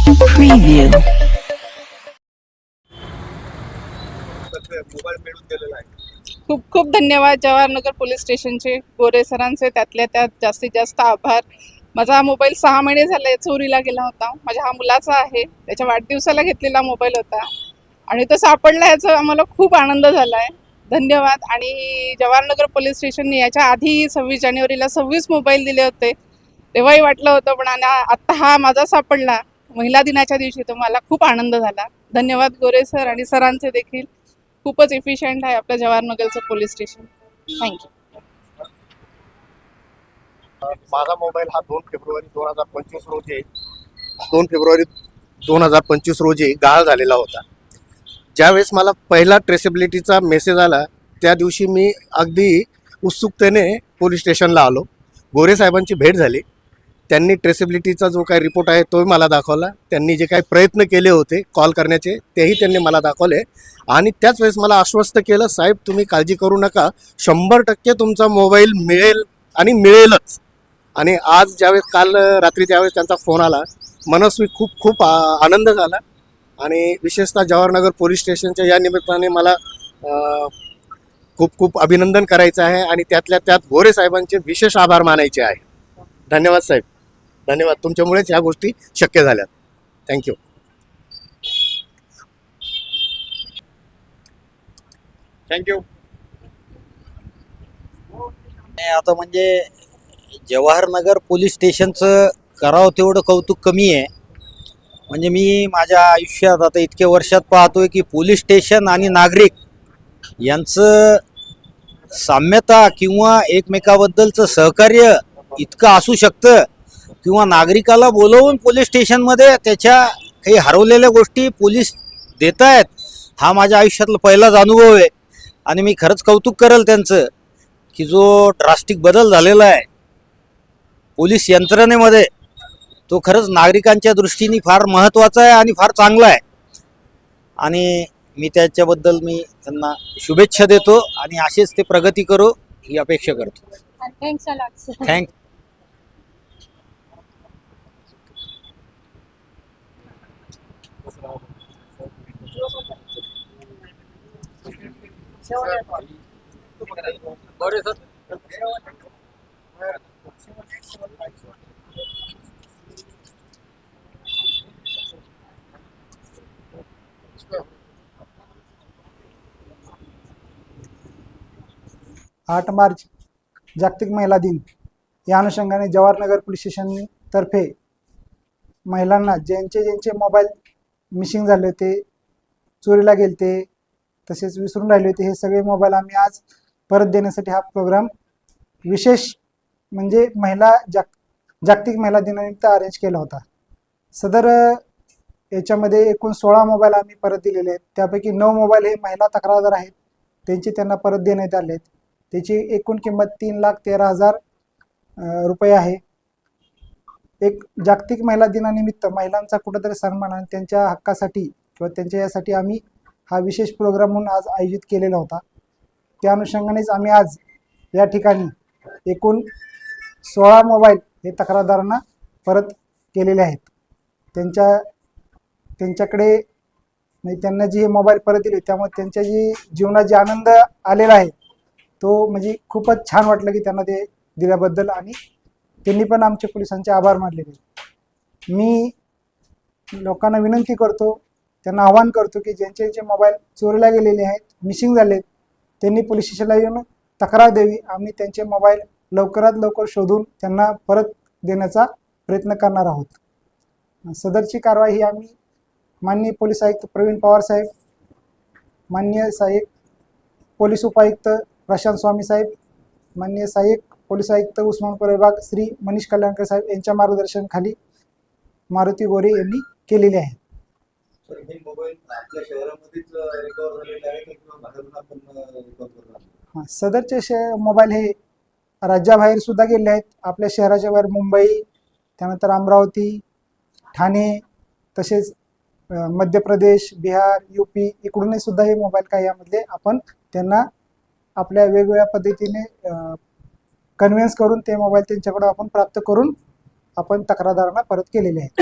Preview. Mobile मिळून गेलेला आहे. खूप खूप धन्यवाद जवाहरनगर पोलीस स्टेशनचे गोरे सरांचे, त्यातल्या त्यात जास्तीत जास्त आभार. माझा हा मोबाईल 6 महिने झाले चोरीला गेला होता. माझ्या हा मुलाचा आहे, त्याच्या वाढदिवसाला घेतलेला मोबाईल होता आणि तो सापडला, याचा आम्हाला खूप आनंद झाला आहे. धन्यवाद. आणि जवाहरनगर पोलीस स्टेशनने याच्या आधी 26 जानेवारीला 26 मोबाईल दिले होते, तेव्हाही वाटलं होतं, पण आत्ता हा माझा सापडला महिला दिनाच्या दिवशी, तर मला खूप आनंद झाला. धन्यवाद गोरे सर आणि सरांचे देखील. खूपच इफिशियंट आहे आपलं जवाहरनगरचं पोलीस स्टेशन. थँक्यू. माझा मोबाईल हा 2 फेब्रुवारी 2025 रोजी 2 फेब्रुवारी 2025 रोजी गहाळ झालेला होता. ज्यावेळेस मला पहिला ट्रेसेबिलिटीचा मेसेज आला, त्या दिवशी मी अगदी उत्सुकतेने पोलीस स्टेशनला आलो. गोरे साहेबांची भेट झाली. त्यांनी ट्रेसेबिलिटीचा जो काही रिपोर्ट आहे तोही मला दाखवला. त्यांनी जे काही प्रयत्न केले होते कॉल करण्याचे तेही त्यांनी मला दाखवले आणि त्याच वेळेस मला आश्वस्त केलं, साहेब तुम्ही काळजी करू नका, 100% तुमचा मोबाईल मिळेल आणि मिळेलच. आणि आज ज्यावेळेस काल रात्री त्यावेळेस त्यांचा फोन आला, मनस्वी खूप खूप आनंद झाला. आणि विशेषतः जवाहरनगर पोलीस स्टेशनच्या या निमित्ताने मला खूप खूप अभिनंदन करायचं आहे आणि त्यातल्या त्यात गोरे साहेबांचे विशेष आभार मानायचे आहे. धन्यवाद साहेब, धन्यवाद. तुमच्यामुळेच ह्या गोष्टी शक्य झाल्यात. थँक्यू. थँक्यू. आता म्हणजे जवाहरनगर पोलीस स्टेशनचं करावं तेवढं कौतुक कमी आहे. म्हणजे मी माझ्या आयुष्यात आता इतक्या वर्षात पाहतोय की पोलीस स्टेशन आणि नागरिक यांचं साम्यता किंवा एकमेकाबद्दलचं सहकार्य इतकं असू शकतं, किंवा नागरिकाला बोलवून पोलीस स्टेशनमध्ये त्याच्या काही हरवलेल्या गोष्टी पोलीस देत आहेत, हा माझ्या आयुष्यातला पहिलाच अनुभव आहे. आणि मी खरंच कौतुक करेल त्यांचं की जो ड्रास्टिक बदल झालेला आहे पोलीस यंत्रणेमध्ये, तो खरंच नागरिकांच्या दृष्टीने फार महत्त्वाचा आहे आणि फार चांगला आहे. आणि मी त्याच्याबद्दल मी त्यांना शुभेच्छा देतो आणि असेच ते प्रगती करो ही अपेक्षा करतो. थँक आठ मार्च जागतिक महिला दिन या अनुषंगाने जवाहरनगर पोलीस स्टेशन तर्फे महिलांना ज्यांचे मोबाईल मिसिंग झाले होते, चोरीला गेलते, तसेच विसरून राहिले होते, हे सगळे मोबाईल आम्ही आज परत देण्यासाठी हा प्रोग्राम विशेष म्हणजे जागतिक महिला दिनानिमित्त अरेंज केला होता. सदर याच्यामध्ये एकूण 16 मोबाईल आम्ही परत दिलेले आहेत. त्यापैकी 9 मोबाईल हे महिला तक्रारदार आहेत, त्यांना परत देण्यात आले आहेत. त्याची एकूण किंमत 3,13,000 रुपये आहे. एक जागतिक महिला दिनानिमित्त महिलांचा कुठेतरी सन्मान आणि त्यांच्या हक्कासाठी किंवा त्यांच्या यासाठी आम्ही हा विशेष प्रोग्राम म्हणून आज आयोजित केलेला होता. त्या अनुषंगानेच आम्ही आज या ठिकाणी एकूण 16 मोबाईल हे तक्रारदारांना परत केलेले आहेत. त्यांच्याकडे म्हणजे त्यांना जे मोबाईल परत दिले त्यामुळे त्यांच्या जी जीवनात जे आनंद आलेला आहे तो म्हणजे खूपच छान वाटलं की त्यांना ते दिल्याबद्दल, आणि त्यांनी पण आमचे पोलिसांचे आभार मानलेले. मी लोकांना विनंती करतो, त्यांना आवाहन करतो की ज्यांचे मोबाईल चोरीला गेलेले आहेत, मिसिंग झालेत, त्यांनी पोलीस स्टेशनला येऊन तक्रार द्यावी. आम्ही त्यांचे मोबाईल लवकरात लवकर शोधून त्यांना परत देण्याचा प्रयत्न करणार आहोत. सदरची कारवाई ही आम्ही माननीय पोलीस आयुक्त प्रवीण पवार साहेब, माननीय सहाय्यक पोलीस उपायुक्त प्रशांत स्वामी साहेब, माननीय सहाय्यक पोलीस आयुक्त उस्मानाबाद विभाग श्री मनीष कल्याणकर साहेब यांच्या मार्गदर्शनाखाली मारुती गोरे यांनी केलेले आहे. सदरचे मोबाईल हे राज्याबाहेर सुद्धा गेले आहेत. आपल्या शहराच्या बाहेर मुंबई, त्यानंतर अमरावती, ठाणे, तसेच मध्य प्रदेश, बिहार, UP इकडूनही सुद्धा हे मोबाईल काही यामधले आपण त्यांना आपल्या वेगवेगळ्या पद्धतीने कन्व्हिन्स करून ते मोबाईल त्यांच्याकडे आपण प्राप्त करून आपण तक्रारदारांना परत केलेले आहेत.